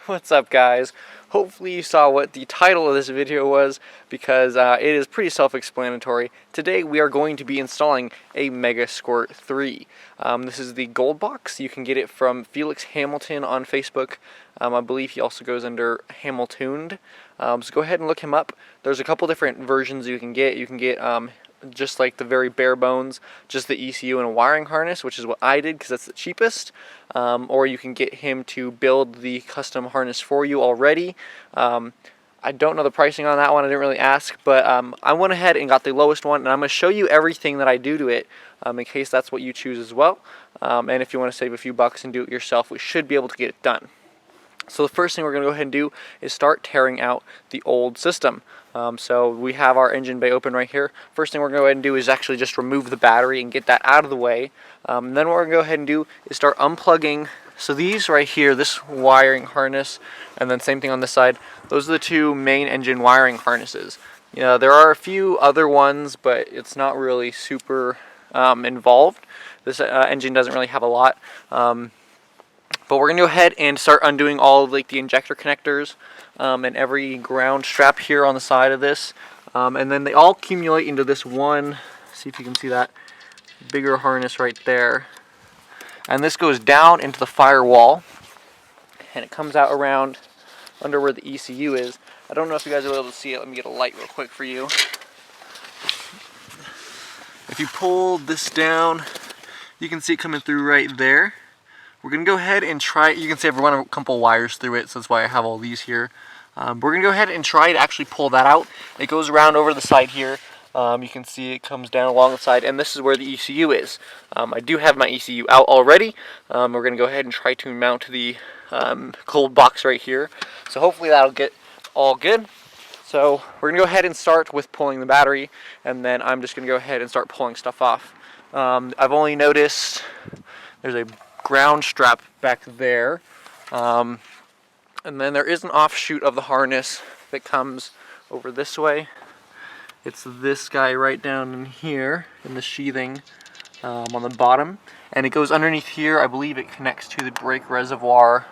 What's up, guys? Hopefully you saw what the title of this video was, because it is pretty self-explanatory. Today we are going to be installing a Megasquirt 3. This is the Goldbox. You can get it from Felix Hamilton on Facebook. I believe he also goes under Hamiltuned. So go ahead and look him up. There's a couple different versions you can get. You can get just like the very bare bones, just the ECU and a wiring harness, which is what I did because that's the cheapest. Or you can get him to build the custom harness for you already. I don't know the pricing on that one, I didn't really ask, but I went ahead and got the lowest one, and I'm going to show you everything that I do to it in case that's what you choose as well. And if you want to save a few bucks and do it yourself, we should be able to get it done. So the first thing we're going to go ahead and do is start tearing out the old system. So we have our engine bay open right here. First thing we're going to go ahead and do is actually just remove the battery and get that out of the way. Then what we're going to go ahead and do is start unplugging. So these right here, this wiring harness, and then same thing on this side, those are the two main engine wiring harnesses. You know, there are a few other ones, but it's not really super involved. This engine doesn't really have a lot. But we're going to go ahead and start undoing all of like the injector connectors and every ground strap here on the side of this. And then they all accumulate into this one, see if you can see that, bigger harness right there. And this goes down into the firewall, and it comes out around under where the ECU is. I don't know if you guys are able to see it. Let me get a light real quick for you. If you pull this down, you can see it coming through right there. We're going to go ahead and try, you can see I've run a couple wires through it, so that's why I have all these here. We're going to go ahead and try to actually pull that out. It goes around over the side here. You can see it comes down along the side, and this is where the ECU is. I do have my ECU out already. We're going to go ahead and try to mount the cold box right here. So hopefully that'll get all good. So we're going to go ahead and start with pulling the battery, and then I'm just going to go ahead and start pulling stuff off. I've only noticed there's a ground strap back there, and then there is an offshoot of the harness that comes over this way. It's this guy right down in here in the sheathing on the bottom, and it goes underneath here. I believe it connects to the brake reservoir,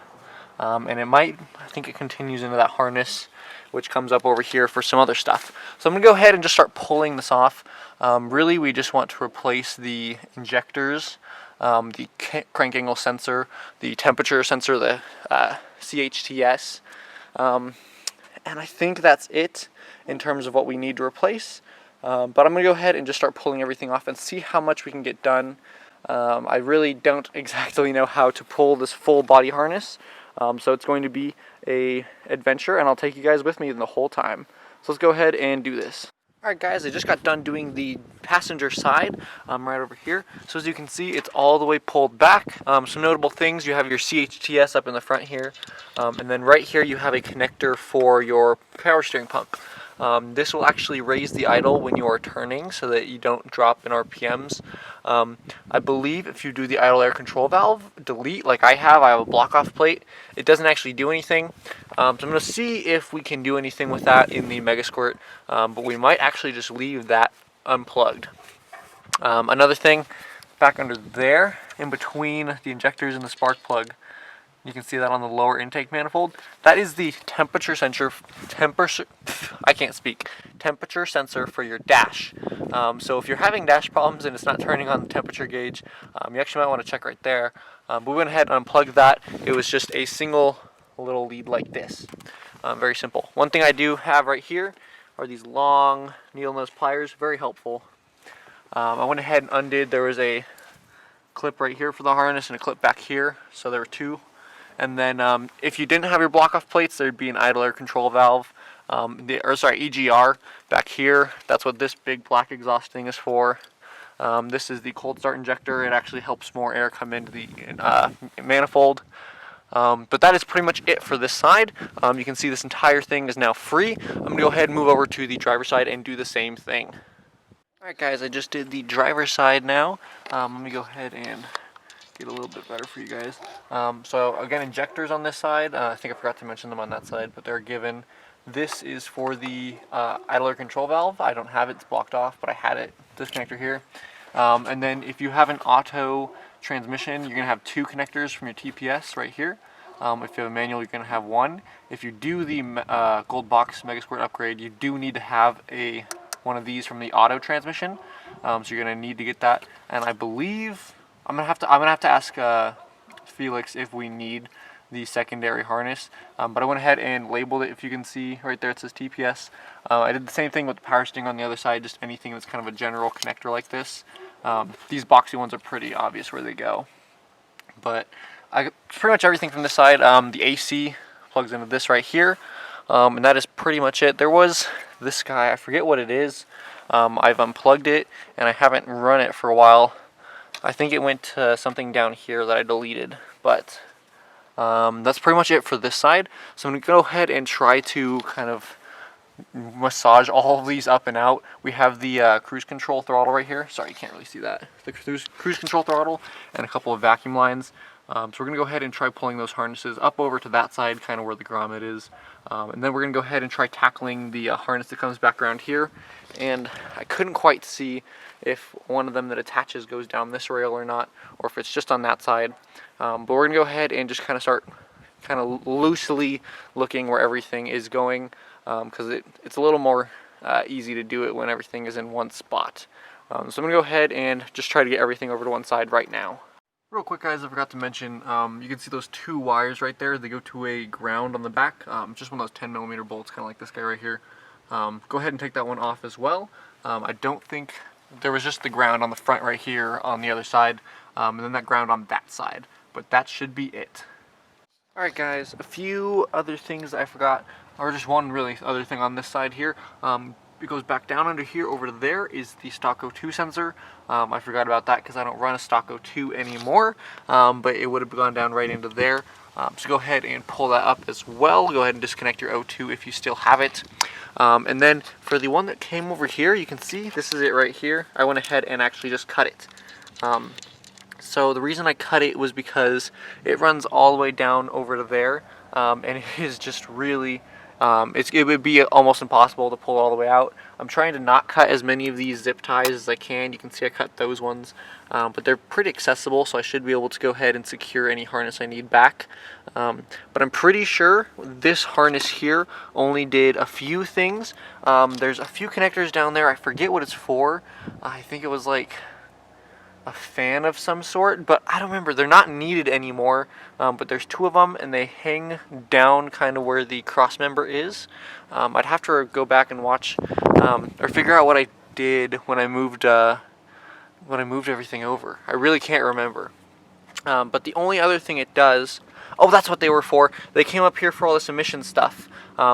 and I think it continues into that harness, which comes up over here for some other stuff. So I'm going to go ahead and just start pulling this off. Really, we just want to replace the injectors, the crank angle sensor, the temperature sensor, the CHTS, and I think that's it in terms of what we need to replace. But I'm going to go ahead and just start pulling everything off and see how much we can get done. I really don't exactly know how to pull this full body harness, so it's going to be an adventure, and I'll take you guys with me the whole time. So let's go ahead and do this. Alright guys, I just got done doing the passenger side right over here. So as you can see, it's all the way pulled back. Some notable things: you have your CHTS up in the front here, and then right here you have a connector for your power steering pump. This will actually raise the idle when you are turning so that you don't drop in RPMs. I believe if you do the idle air control valve delete, like I have a block off plate, it doesn't actually do anything. So I'm going to see if we can do anything with that in the Megasquirt, but we might actually just leave that unplugged. Another thing, back under there, in between the injectors and the spark plug, you can see that on the lower intake manifold. That is the temperature sensor for your dash. So if you're having dash problems and it's not turning on the temperature gauge, you actually might want to check right there. But we went ahead and unplugged that. It was just a single little lead like this. Very simple. One thing I do have right here are these long needle nose pliers. Very helpful. I went ahead and undid. There was a clip right here for the harness and a clip back here. So there were two. And then if you didn't have your block-off plates, there'd be an idle air control valve, EGR back here. That's what this big black exhaust thing is for. This is the cold start injector. It actually helps more air come into the manifold. But that is pretty much it for this side. You can see this entire thing is now free. I'm going to go ahead and move over to the driver's side and do the same thing. Alright guys, I just did the driver's side now. Let me go ahead and get a little bit better for you guys. So again, injectors on this side. I think I forgot to mention them on that side, but they're given. This is for the idle air control valve. I don't have it, it's blocked off, but I had it, this connector here. And then if you have an auto transmission, you're going to have two connectors from your TPS right here. If you have a manual, you're going to have one. If you do the Goldbox Megasquirt upgrade, you do need to have one of these from the auto transmission. So you're going to need to get that. And I believe I'm gonna have to ask Felix if we need the secondary harness. But I went ahead and labeled it. If you can see right there, it says TPS. I did the same thing with the power sting on the other side. Just anything that's kind of a general connector like this. These boxy ones are pretty obvious where they go. But pretty much everything from this side. The AC plugs into this right here, and that is pretty much it. There was this guy, I forget what it is. I've unplugged it and I haven't run it for a while. I think it went to something down here that I deleted, but that's pretty much it for this side. So I'm going to go ahead and try to kind of massage all of these up and out. We have the cruise control throttle right here. Sorry, you can't really see that. The cruise control throttle and a couple of vacuum lines. So we're going to go ahead and try pulling those harnesses up over to that side, kind of where the grommet is. And then we're going to go ahead and try tackling the harness that comes back around here. And I couldn't quite see if one of them that attaches goes down this rail or not, or if it's just on that side. But we're going to go ahead and just kind of start kind of loosely looking where everything is going, because it's a little more easy to do it when everything is in one spot. So I'm going to go ahead and just try to get everything over to one side right now. Real quick, guys, I forgot to mention, you can see those two wires right there. They go to a ground on the back, just one of those 10mm bolts, kind of like this guy right here. Go ahead and take that one off as well. I don't think there was just the ground on the front right here on the other side, and then that ground on that side, but that should be it. Alright guys, a few other things that I forgot, or just one really other thing on this side here. It goes back down under here. Over there is the stock O2 sensor. I forgot about that because I don't run a stock O2 anymore, but it would have gone down right into there. So go ahead and pull that up as well. Go ahead and disconnect your O2 if you still have it. And then for the one that came over here, you can see this is it right here. I went ahead and actually just cut it. So the reason I cut it was because it runs all the way down over to there, and it is just really, it would be almost impossible to pull all the way out. I'm trying to not cut as many of these zip ties as I can. You can see I cut those ones, but they're pretty accessible, so I should be able to go ahead and secure any harness I need back. But I'm pretty sure this harness here only did a few things. There's a few connectors down there. I forget what it's for. I think it was like a fan of some sort, but I don't remember. They're not needed anymore, but there's two of them and they hang down kind of where the cross member is. I'd have to go back and watch or figure out what I did when I moved everything over. I really can't remember. But the only other thing it does, oh, that's what they were for. They came up here for all this emission stuff.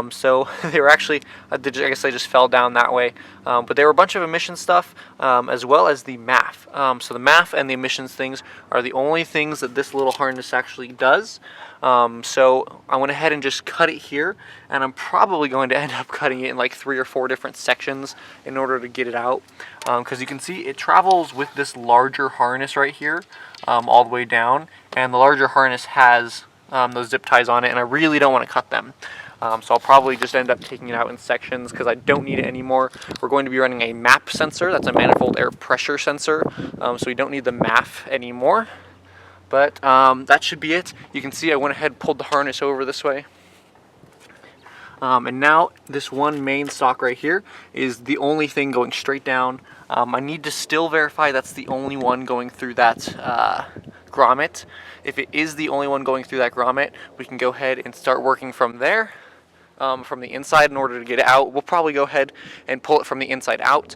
So they were actually, I guess they just fell down that way. But they were a bunch of emission stuff, as well as the MAF. So the MAF and the emissions things are the only things that this little harness actually does. So I went ahead and just cut it here, and I'm probably going to end up cutting it in like 3 or 4 different sections in order to get it out. Because you can see it travels with this larger harness right here, all the way down, and the larger harness has those zip ties on it, and I really don't want to cut them. So I'll probably just end up taking it out in sections because I don't need it anymore. We're going to be running a MAP sensor. That's a manifold air pressure sensor. So we don't need the MAF anymore. But that should be it. You can see I went ahead and pulled the harness over this way. And now this one main stock right here is the only thing going straight down. I need to still verify that's the only one going through that grommet. If it is the only one going through that grommet, we can go ahead and start working from there. From the inside in order to get it out. We'll probably go ahead and pull it from the inside out,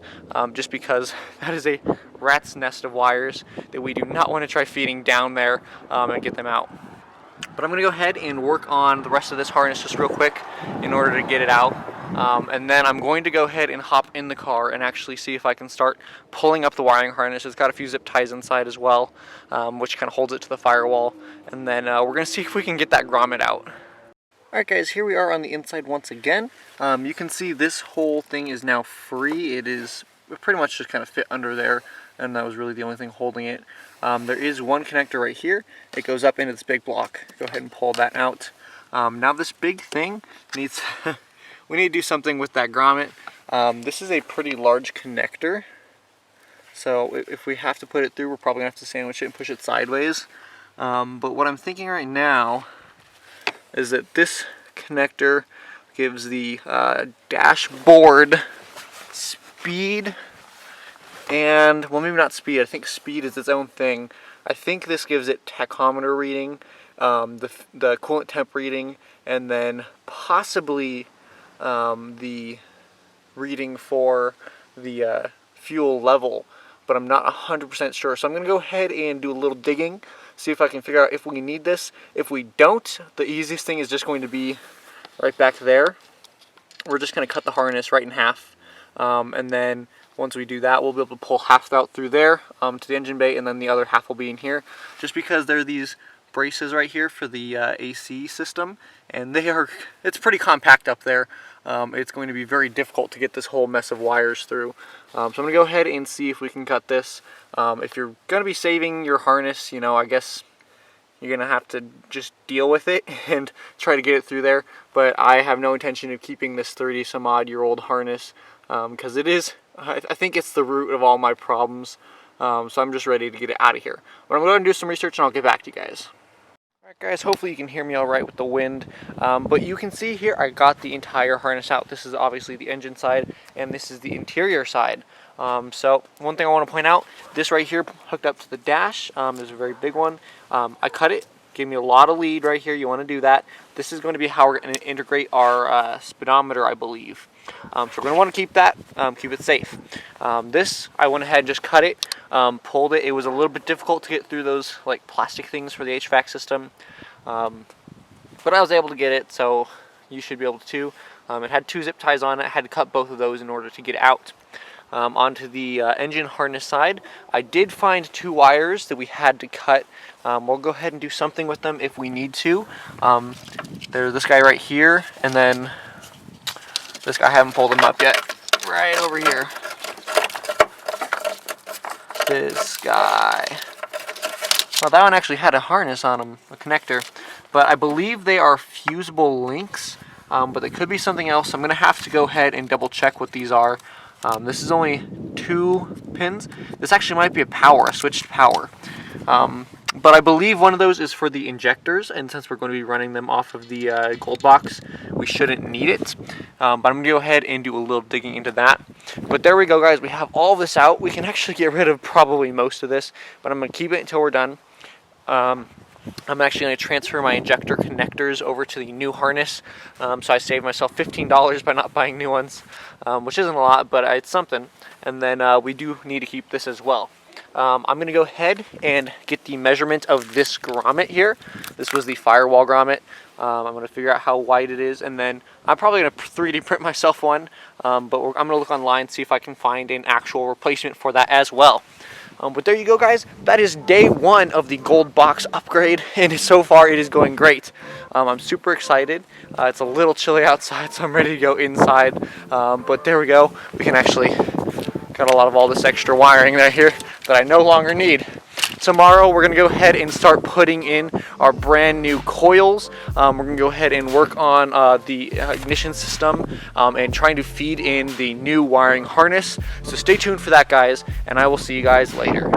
just because that is a rat's nest of wires that we do not want to try feeding down there and get them out. But I'm going to go ahead and work on the rest of this harness just real quick in order to get it out. And then I'm going to go ahead and hop in the car and actually see if I can start pulling up the wiring harness. It's got a few zip ties inside as well, which kind of holds it to the firewall. And then we're going to see if we can get that grommet out. Alright guys, here we are on the inside once again. You can see this whole thing is now free. It is pretty much just kind of fit under there, and that was really the only thing holding it. There is one connector right here. It goes up into this big block. Go ahead and pull that out. Now this big thing needs, we need to do something with that grommet. This is a pretty large connector. So if we have to put it through, we're probably going to have to sandwich it and push it sideways. But what I'm thinking right now is that this connector gives the dashboard speed and, well, maybe not speed. I think speed is its own thing. I think this gives it tachometer reading, the coolant temp reading, and then possibly the reading for the fuel level, but I'm not 100% sure. So I'm going to go ahead and do a little digging, see if I can figure out if we need this. If we don't, the easiest thing is just going to be right back there. We're just going to cut the harness right in half, and then once we do that, we'll be able to pull half out through there to the engine bay, and then the other half will be in here. Just because there are these braces right here for the AC system, and it's pretty compact up there. It's going to be very difficult to get this whole mess of wires through. So I'm going to go ahead and see if we can cut this. If you're going to be saving your harness, you know, I guess you're going to have to just deal with it and try to get it through there. But I have no intention of keeping this 30-some-odd-year-old harness because it is, I think it's the root of all my problems. So I'm just ready to get it out of here. But I'm going to do some research and I'll get back to you guys. Alright guys, hopefully you can hear me alright with the wind, but you can see here I got the entire harness out. This is obviously the engine side, and this is the interior side. So one thing I want to point out, this right here hooked up to the dash, is a very big one. I cut it, gave me a lot of lead right here. You want to do that. This is going to be how we're going to integrate our speedometer, I believe. So we're going to want to keep that, keep it safe. This, I went ahead and just cut it, pulled it. It was a little bit difficult to get through those like plastic things for the HVAC system, but I was able to get it, so you should be able to too. It had 2 zip ties on it. I had to cut both of those in order to get it out. Onto the engine harness side, I did find 2 wires that we had to cut. We'll go ahead and do something with them if we need to. There's this guy right here, and then this guy, I haven't pulled him up yet, right over here. This guy. Well, that one actually had a harness on him, a connector, but I believe they are fusible links, but they could be something else. I'm going to have to go ahead and double check what these are. This is only 2 pins. This actually might be a switched power. But I believe one of those is for the injectors, and since we're going to be running them off of the Goldbox, we shouldn't need it. But I'm going to go ahead and do a little digging into that. But there we go, guys. We have all this out. We can actually get rid of probably most of this, but I'm going to keep it until we're done. I'm actually going to transfer my injector connectors over to the new harness, so I saved myself $15 by not buying new ones, which isn't a lot, but it's something. And then we do need to keep this as well. I'm going to go ahead and get the measurement of this grommet here. This was the firewall grommet. I'm going to figure out how wide it is, and then I'm probably going to 3D print myself one, but I'm going to look online, see if I can find an actual replacement for that as well. But there you go, guys. That is day 1 of the Goldbox upgrade, and so far it is going great. I'm super excited. It's a little chilly outside, so I'm ready to go inside. But there we go. We can actually got a lot of all this extra wiring right here that I no longer need. Tomorrow we're going to go ahead and start putting in our brand new coils. We're going to go ahead and work on the ignition system and trying to feed in the new wiring harness. So stay tuned for that, guys, and I will see you guys later.